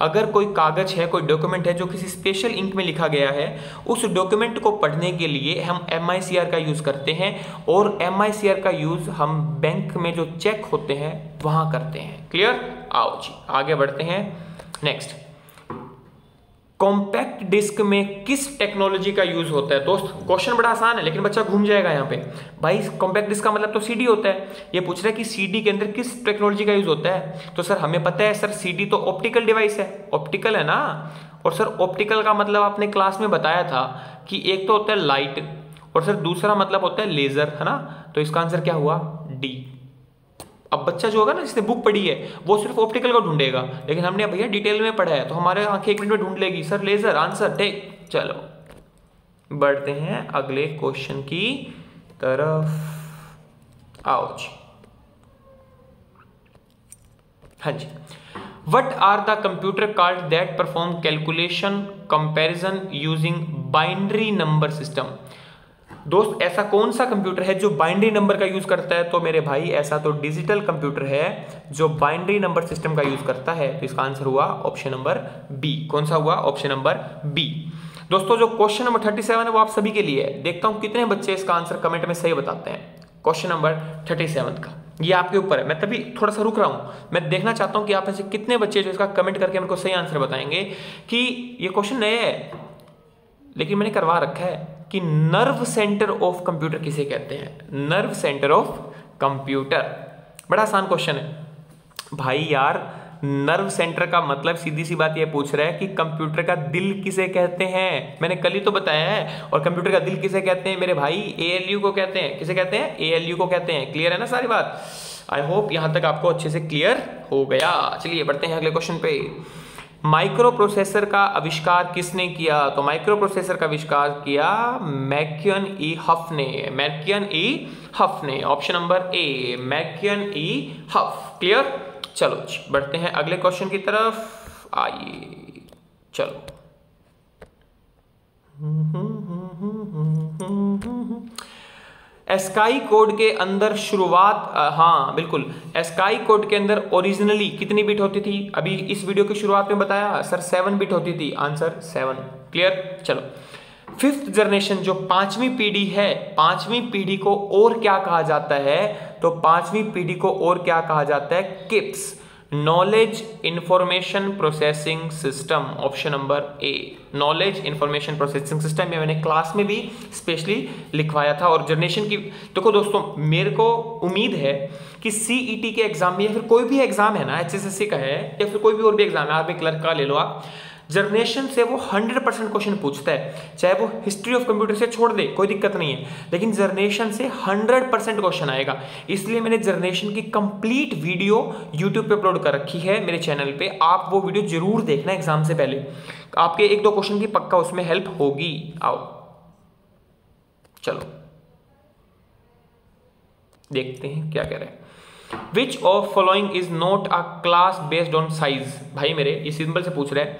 अगर कोई कागज है, कोई डॉक्यूमेंट है जो किसी स्पेशल इंक में लिखा गया है, उस डॉक्यूमेंट को पढ़ने के लिए हम MICR का यूज करते हैं, और MICR का यूज हम बैंक में जो चेक होते हैं वहां करते हैं। क्लियर? आओ जी आगे बढ़ते हैं। नेक्स्ट, कॉम्पैक्ट डिस्क में किस टेक्नोलॉजी का यूज होता है? दोस्त क्वेश्चन बड़ा आसान है, लेकिन बच्चा घूम जाएगा यहाँ पे। भाई कॉम्पैक्ट डिस्क का मतलब तो CD होता है। ये पूछ रहा है कि CD के अंदर किस टेक्नोलॉजी का यूज होता है। तो सर हमें पता है सर, CD तो ऑप्टिकल डिवाइस है, ऑप्टिकल है ना। और सर ऑप्टिकल का मतलब आपने क्लास में बताया था कि एक तो होता है लाइट, और सर दूसरा मतलब होता है लेजर, है ना। तो इसका आंसर क्या हुआ? D। अब बच्चा जो होगा ना, जिसने बुक पढ़ी है, वो सिर्फ ऑप्टिकल को ढूंढेगा, लेकिन हमने भैया डिटेल में पढ़ा है, तो हमारे आंखें 1 मिनट में ढूंढ लेगी सर लेजर। आंसर ठीक। चलो बढ़ते हैं अगले क्वेश्चन की तरफ। आओ जी। हाँ जी। What are the computer called that perform calculation comparison using binary number system? दोस्त ऐसा कौन सा कंप्यूटर है जो बाइनरी नंबर का यूज करता है? तो मेरे भाई ऐसा तो डिजिटल कंप्यूटर है जो बाइनरी नंबर सिस्टम का यूज करता है। तो इसका आंसर हुआ ऑप्शन नंबर बी। कौन सा हुआ? Option number B. दोस्तों जो क्वेश्चन नंबर 37 है वो आप सभी के लिए है। देखता हूं कितने बच्चे इसका आंसर कमेंट में सही बताते हैं। क्वेश्चन नंबर 37 का ये आपके ऊपर है, मैं तभी थोड़ा सा रुक रहा हूं। मैं देखना चाहता हूं कि आप ऐसे कितने बच्चे जो इसका कमेंट करके मेरे को सही आंसर बताएंगे कि ये क्वेश्चन नया है, लेकिन मैंने करवा रखा है कि नर्व सेंटर ऑफ कंप्यूटर किसे कहते हैं? Nerve centre of computer. बड़ा आसान क्वेश्चन है भाई यार। नर्व सेंटर का मतलब सीधी सी बात ये पूछ रहा है कि कंप्यूटर का दिल किसे कहते हैं। मैंने कल ही तो बताया है। और कंप्यूटर का दिल किसे कहते हैं मेरे भाई? ALU को कहते हैं। किसे कहते हैं? ALU को कहते हैं। क्लियर है ना सारी बात? आई होप यहां तक आपको अच्छे से क्लियर हो गया। चलिए बढ़ते हैं अगले क्वेश्चन पे। माइक्रो प्रोसेसर का आविष्कार किसने किया? तो माइक्रो प्रोसेसर का आविष्कार किया मैकियन ई हफ ने। मैकियन ई हफ ने। Option number A, Marcian E Hoff. Clear? चलो बढ़ते हैं अगले क्वेश्चन की तरफ। आइए चलो। एस्काई कोड के अंदर शुरुआत, हाँ बिल्कुल, एस्काई कोड के अंदर ओरिजिनली कितनी बिट होती थी? अभी इस वीडियो की शुरुआत में बताया सर 7 बिट होती थी। आंसर 7। क्लियर? चलो 5th जनरेशन जो 5वीं पीढ़ी है, 5वीं पीढ़ी को और क्या कहा जाता है? तो 5वीं पीढ़ी को और क्या कहा जाता है? KIPS, knowledge information processing system. Option number A, knowledge information processing system. में मैंने क्लास में भी स्पेशली लिखवाया था। और जनरेशन की देखो दोस्तों, मेरे को उम्मीद है कि CET के एग्जाम में या फिर कोई भी एग्जाम है ना, HSSC का है या फिर कोई भी और भी एग्जाम है, आर्मी क्लर्क का ले लो आप, जनरेशन से वो 100% क्वेश्चन पूछता है, चाहे वो हिस्ट्री ऑफ कंप्यूटर से छोड़ दे कोई दिक्कत नहीं है, लेकिन जनरेशन से 100% क्वेश्चन आएगा। इसलिए मैंने जनरेशन की कंप्लीट वीडियो यूट्यूब पे अपलोड कर रखी है मेरे चैनल पे, आप वो वीडियो जरूर देखना एग्जाम से पहले, आपके 1-2 क्वेश्चन की पक्का उसमें हेल्प होगी। आओ चलो देखते हैं क्या कह रहे हैं। Which of following is not a class based on size? भाई मेरे ये सिंपल से पूछ रहे हैं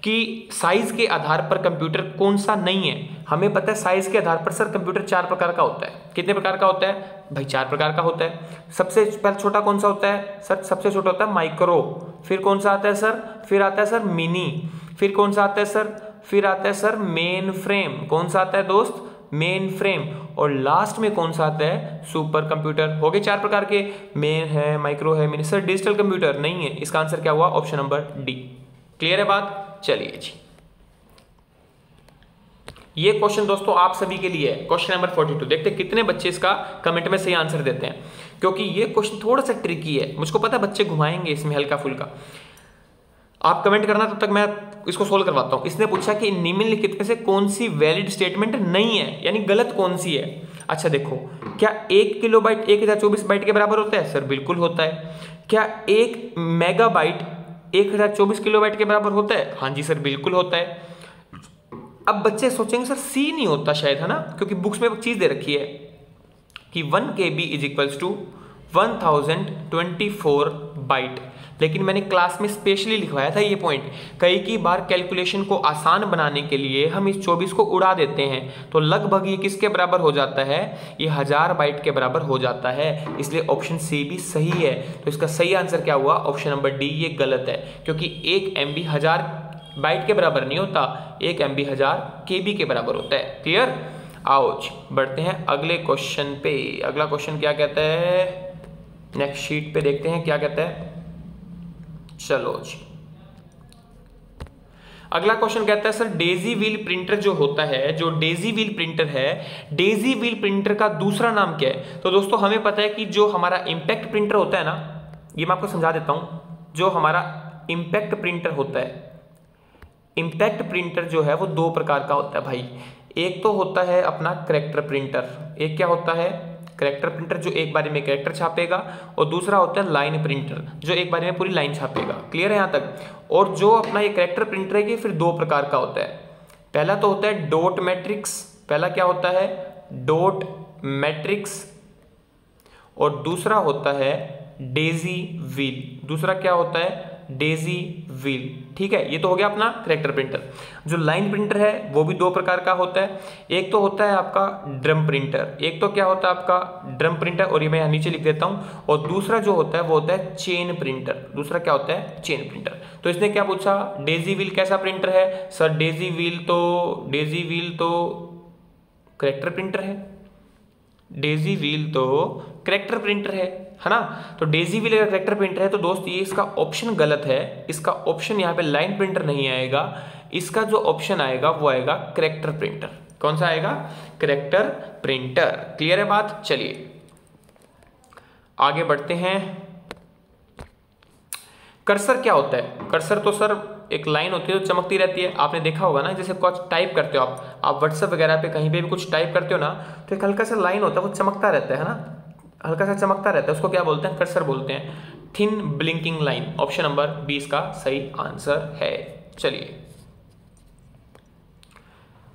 कि साइज के आधार पर कंप्यूटर कौन सा नहीं है। हमें पता है साइज के आधार पर सर कंप्यूटर 4 प्रकार का होता है। कितने प्रकार का होता है भाई? 4 प्रकार का होता है। सबसे पहले छोटा कौन सा होता है सर? सबसे छोटा होता है माइक्रो। फिर कौन सा आता है सर? फिर आता है सर मिनी। फिर कौन सा आता है सर? फिर आता है सर मेन फ्रेम। कौन सा आता है दोस्त? Main frame. और लास्ट में कौन सा आता है? Super computer. हो गए 4 प्रकार के, मेन है, माइक्रो है, मिनी। सर डिजिटल कंप्यूटर नहीं है, इसका आंसर क्या हुआ? Option number D. क्लियर है बात? चलिए जी, ये क्वेश्चन दोस्तों आप सभी के लिए है, क्वेश्चन नंबर 42। देखते हैं कितने बच्चे इसका कमेंट में सही आंसर देते हैं, क्योंकि ये क्वेश्चन थोड़ा सा ट्रिकी है। मुझको पता है बच्चे घुमाएंगे इसमें हल्का फुल्का। आप कमेंट करना, तब तक मैं इसको सोल्व करवाता हूं। इसने पूछा कि निम्नलिखित में से कौन सी वैलिड स्टेटमेंट नहीं है, यानी गलत कौन सी है। अच्छा देखो, क्या 1 किलोबाइट 1024 बाइट के बराबर होता है? सर बिल्कुल होता है। क्या 1 मेगाबाइट 1024 किलोबाइट के बराबर होता है? हाँ जी सर बिल्कुल होता है। अब बच्चे सोचेंगे सर सी नहीं होता शायद, है ना, क्योंकि बुक्स में एक चीज दे रखी है कि 1 KB is equals to 1024 byte. लेकिन मैंने क्लास में स्पेशली लिखवाया था ये पॉइंट। कई बार कैलकुलेशन को आसान बनाने के लिए हम इस 24 को उड़ा देते हैं, तो लगभग ये किसके बराबर हो जाता है? ये 1000 बाइट के बराबर हो जाता है। इसलिए ऑप्शन सी भी सही है। तो इसका सही आंसर क्या हुआ? Option number D. ये गलत है, क्योंकि 1 MB 1000 बाइट के बराबर नहीं होता, 1 MB 1000 KB के बराबर होता है। क्लियर? आओ बढ़ते हैं अगले क्वेश्चन पे। अगला क्वेश्चन क्या कहता है? नेक्स्ट शीट पे देखते हैं क्या कहता है। चलो जी, अगला क्वेश्चन कहता है सर डेजी व्हील प्रिंटर जो होता है, जो डेजी व्हील प्रिंटर है, डेजी व्हील प्रिंटर का दूसरा नाम क्या है? तो दोस्तों हमें पता है कि जो हमारा इंपैक्ट प्रिंटर होता है ना, ये मैं आपको समझा देता हूं। जो हमारा इंपैक्ट प्रिंटर होता है, इंपैक्ट प्रिंटर जो है वो 2 प्रकार का होता है भाई। एक तो होता है अपना कैरेक्टर प्रिंटर। एक क्या होता है? कैरेक्टर प्रिंटर, जो एक बारी में कैरेक्टर छापेगा, और दूसरा होता है लाइन प्रिंटर, जो एक बारी में पूरी लाइन छापेगा। क्लियर है यहाँ तक? और जो अपना ये कैरेक्टर प्रिंटर है, ये फिर 2 प्रकार का होता है। पहला तो होता है डॉट मैट्रिक्स। पहला क्या होता है? Dot matrix. और दूसरा होता है डेजी व्हील। दूसरा क्या होता है? Daisy wheel. ठीक है, ये तो हो गया अपना कैरेक्टर प्रिंटर। जो लाइन प्रिंटर है वो भी 2 प्रकार का होता है। एक तो होता है आपका ड्रम प्रिंटर। एक तो क्या होता है आपका ड्रम प्रिंटर, और ये मैं यहाँ नीचे लिख देता हूँ। और दूसरा जो होता है वो होता है चेन प्रिंटर। दूसरा क्या होता है? Chain printer. तो इसने क्या पूछा? डेजी व्हील कैसा प्रिंटर है? सर डेजी व्हील तो कैरेक्टर प्रिंटर है। डेजी व्हील तो कैरेक्टर प्रिंटर है ना। तो डेजी व्हील अगर कैरेक्टर प्रिंटर है तो दोस्त ये इसका ऑप्शन गलत है। इसका ऑप्शन यहाँ पे लाइन प्रिंटर नहीं आएगा। इसका जो ऑप्शन आएगा वो आएगा कैरेक्टर प्रिंटर। कौन सा आएगा? Character printer. क्लियर है बात? चलिए आगे बढ़ते हैं। कर्सर क्या होता है? कर्सर तो सर एक लाइन होती है जो चमकती रहती है। आपने देखा होगा ना, जैसे कुछ टाइप करते हो आप व्हाट्सएप वगैरह पे कहीं पे भी कुछ टाइप करते हो ना, तो एक हल्का सा लाइन होता है वो चमकता रहता है ना, हल्का सा चमकता रहता है, उसको क्या बोलते हैं? कर्सर बोलते हैं। Thin blinking line. Option number 20 का सही आंसर है। चलिए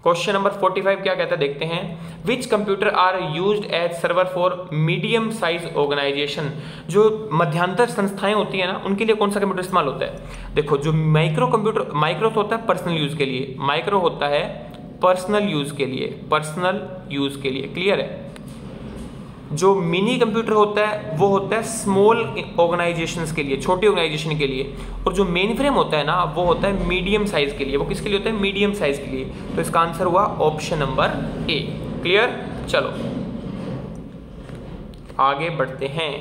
क्वेश्चन नंबर 45 क्या कहता है देखते हैं। Which computer are used as server for medium size organization. जो मध्यांतर संस्थाएं होती है ना, उनके लिए कौन सा कंप्यूटर इस्तेमाल होता है? देखो, जो माइक्रो कंप्यूटर, माइक्रो तो होता है पर्सनल यूज के लिए, माइक्रो होता है पर्सनल यूज के लिए, पर्सनल यूज के लिए। क्लियर है? जो मिनी कंप्यूटर होता है वो होता है स्मॉल ऑर्गेनाइजेशंस के लिए, छोटी ऑर्गेनाइजेशन के लिए। और जो मेन फ्रेम होता है ना, वो होता है मीडियम साइज के लिए। वो किसके लिए होता है? मीडियम साइज के लिए। तो इसका आंसर हुआ ऑप्शन नंबर ए। क्लियर? चलो आगे बढ़ते हैं।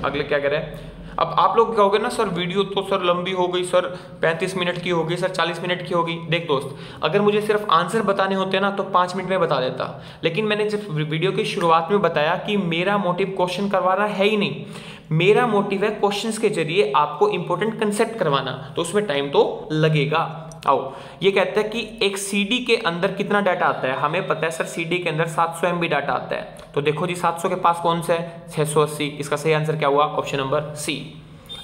अगले क्या करें? अब आप लोग कहोगे ना सर वीडियो तो सर लंबी हो गई, सर 35 मिनट की होगी, सर 40 मिनट की होगी। देख दोस्त, अगर मुझे सिर्फ आंसर बताने होते ना तो 5 मिनट में बता देता। लेकिन मैंने जब वीडियो की शुरुआत में बताया कि मेरा मोटिव क्वेश्चन करवाना है ही नहीं, मेरा मोटिव है क्वेश्चंस के जरिए आपको इंपॉर्टेंट कंसेप्ट करवाना, तो उसमें टाइम तो लगेगा। आओ, ये कहता है कि एक सीडी के अंदर कितना डाटा आता है। हमें पता है सर सीडी के अंदर 700 MB डाटा आता है, तो देखो जी 700 के पास कौन सा है, 680। इसका सही आंसर क्या हुआ, ऑप्शन नंबर सी।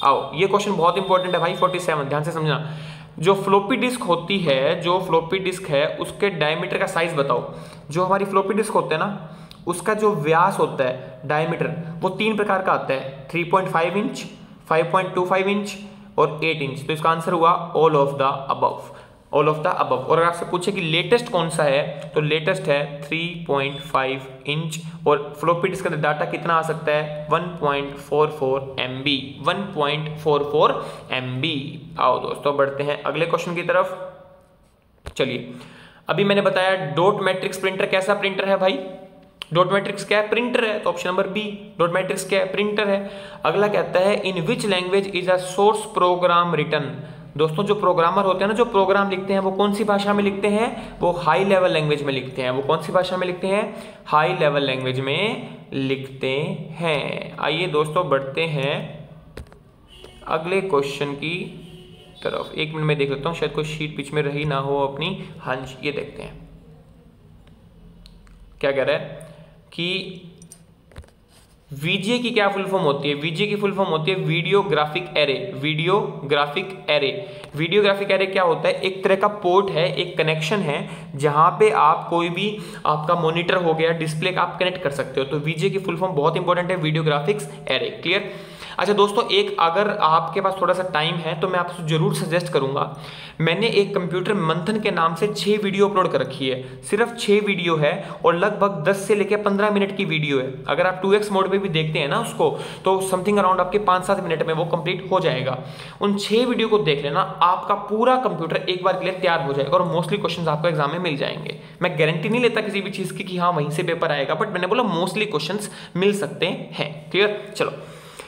आओ, ये क्वेश्चन बहुत इंपॉर्टेंट है भाई, 47, ध्यान से समझना। जो फ्लॉपी डिस्क होती है, जो फ्लॉपी डिस्क है उसके डायमीटर का साइज बताओ। जो हमारी फ्लॉपी डिस्क होते हैं ना, उसका जो व्यास होता है, डायमीटर, वो 3 प्रकार का आता है, 3.5 इंच, 5.25 इंच और 8 इंच। तो इसका आंसर हुआ all of the above, all of the above. और अगर आपसे पूछे कि लेटेस्ट कौन सा है, तो लेटेस्ट है 3.5 इंच और फ्लॉपी डिस्क के अंदर डाटा कितना आ सकता है, 1.44 MB, 1.44 MB। आओ दोस्तों बढ़ते हैं अगले क्वेश्चन की तरफ। चलिए, अभी मैंने बताया डॉट मैट्रिक्स प्रिंटर कैसा प्रिंटर है भाई, डॉट मैट्रिक्स क्या है, प्रिंटर है, तो option number B. Dot matrix क्या है, प्रिंटर है। अगला कहता है in which language is a source program written. दोस्तों जो प्रोग्रामर होते हैं ना, जो प्रोग्राम लिखते हैं, वो कौन सी भाषा में लिखते हैं, वो हाई लेवल लैंग्वेज में लिखते हैं। वो कौन सी भाषा में लिखते हैं, हाई लेवल लैंग्वेज में लिखते हैं। आइए दोस्तों बढ़ते हैं अगले क्वेश्चन की तरफ। 1 मिनट में देख लेता हूँ, शायद कोई शीट बीच में रही ना हो अपनी। हाँ जी, ये देखते हैं क्या कह रहा है कि VGA की क्या फुल फॉर्म होती है। VGA की फुल फॉर्म होती है video graphic array. Video graphic array, video graphic array क्या होता है, एक तरह का पोर्ट है, एक कनेक्शन है, जहां पे आप कोई भी आपका मॉनिटर हो गया, डिस्प्ले का आप कनेक्ट कर सकते हो। तो VGA की फुल फॉर्म बहुत इंपॉर्टेंट है, वीडियो ग्राफिक्स एरे। क्लियर। अच्छा दोस्तों, एक अगर आपके पास थोड़ा सा टाइम है तो मैं आपको जरूर सजेस्ट करूंगा, मैंने एक कंप्यूटर मंथन के नाम से 6 वीडियो अपलोड कर रखी है। सिर्फ 6 वीडियो है और लगभग 10 से लेकर 15 मिनट की वीडियो है। अगर आप 2x मोड पे भी देखते हैं ना उसको, तो समथिंग अराउंड आपके 5-7 मिनट में वो कंप्लीट हो जाएगा। उन 6 वीडियो को देख लेना, आपका पूरा कंप्यूटर एक बार के लिए तैयार हो जाएगा और मोस्टली क्वेश्चन आपको एग्जाम में मिल जाएंगे। मैं गारंटी नहीं लेता किसी भी चीज की कि हाँ वहीं से पेपर आएगा, बट मैंने बोला मोस्टली क्वेश्चन मिल सकते हैं। क्लियर। चलो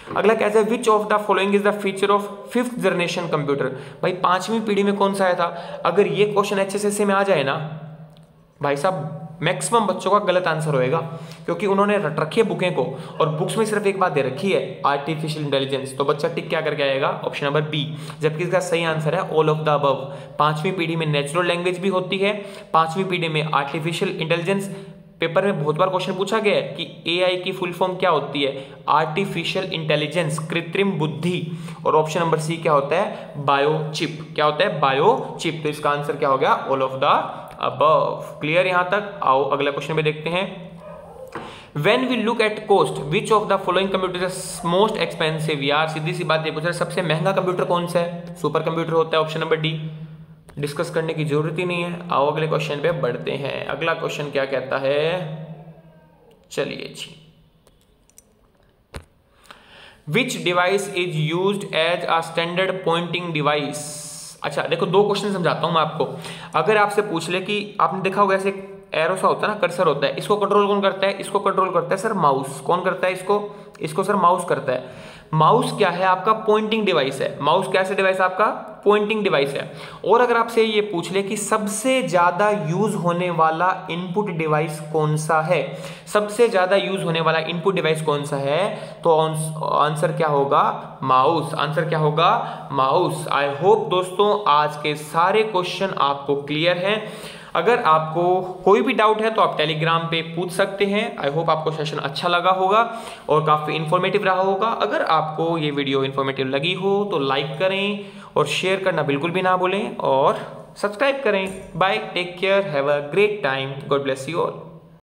अगला कैसा है, which of the following is the feature of 5th generation computer. भाई 5वीं पीढ़ी में कौन सा आया था। अगर ये क्वेश्चन HSSC में आ जाए ना भाई साहब, मैक्सिमम बच्चों का गलत आंसर होएगा, क्योंकि उन्होंने रट रखी है बुकें को और बुक्स में सिर्फ एक बात दे रखी है, आर्टिफिशियल इंटेलिजेंस। तो बच्चा टिक क्या करके आएगा, ऑप्शन नंबर बी। जबकि इसका सही आंसर है ऑल ऑफ द अबव। 5वीं पीढ़ी में नेचुरल लैंग्वेज भी होती है, 5वीं पीढ़ी में आर्टिफिशियल इंटेलिजेंस। पेपर में बहुत बार क्वेश्चन पूछा गया है कि AI की फुल फॉर्म क्या होती है, आर्टिफिशियल इंटेलिजेंस, कृत्रिम बुद्धि। और ऑप्शन नंबर सी क्या होता है, बायोचिप। क्या होता है, बायोचिप। तो इसका आंसर क्या हो गया, all of the above. Clear यहां तक। आओ अगला क्वेश्चन में देखते हैं। When we look at cost, which of the following computer is most expensive। यार सीधी सी बात ये पूछ रहा है, सबसे महंगा कंप्यूटर कौन सा है, सुपर कंप्यूटर होता है, ऑप्शन नंबर डी। डिस्कस करने की जरूरत ही नहीं है। आओ अगले क्वेश्चन पे बढ़ते हैं। अगला क्वेश्चन क्या कहता है, चलिए जी, which device is used as a standard pointing device. अच्छा देखो, 2 क्वेश्चन समझाता हूं मैं आपको। अगर आपसे पूछ ले कि आपने देखा होगा ऐसे एरो सा होता है ना, कर्सर होता है, इसको कंट्रोल कौन करता है, इसको कंट्रोल करता है सर माउस। कौन करता है इसको सर माउस करता है। माउस क्या है, आपका पॉइंटिंग डिवाइस है। माउस कैसे डिवाइस, आपका पॉइंटिंग डिवाइस है। और अगर आपसे ये पूछ ले कि सबसे ज्यादा यूज होने वाला इनपुट डिवाइस कौन सा है, सबसे ज्यादा यूज होने वाला इनपुट डिवाइस कौन सा है, तो आंसर क्या होगा, माउस। आंसर क्या होगा, माउस। आई होप दोस्तों आज के सारे क्वेश्चन आपको क्लियर हैं। अगर आपको कोई भी डाउट है तो आप टेलीग्राम पे पूछ सकते हैं। आई होप आपको सेशन अच्छा लगा होगा और काफ़ी इन्फॉर्मेटिव रहा होगा। अगर आपको ये वीडियो इन्फॉर्मेटिव लगी हो तो लाइक करें और शेयर करना बिल्कुल भी ना भूलें और सब्सक्राइब करें। Bye, take care, have a great time, God bless you all.